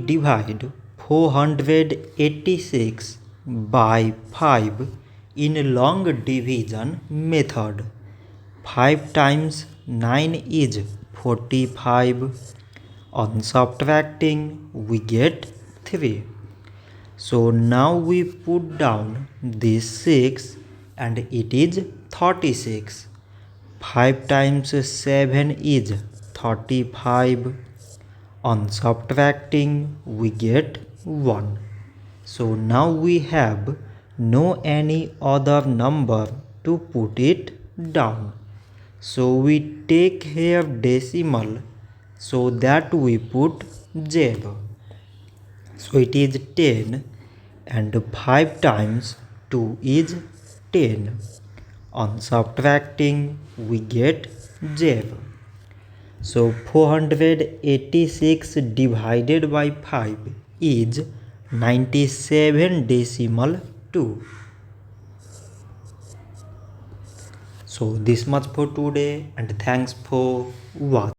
Divide 486 by 5 in long division method. 5 times 9 is 45. On subtracting we get 3. So now we put down this 6 and it is 36. 5 times 7 is 35. On subtracting we get 1. So now we have no any other number to put it down. So we take here decimal so that we put 0. So it is 10 and 5 times 2 is 10. On subtracting we get 0. So 486 divided by 5 is 97.2. So this much for today and thanks for watching.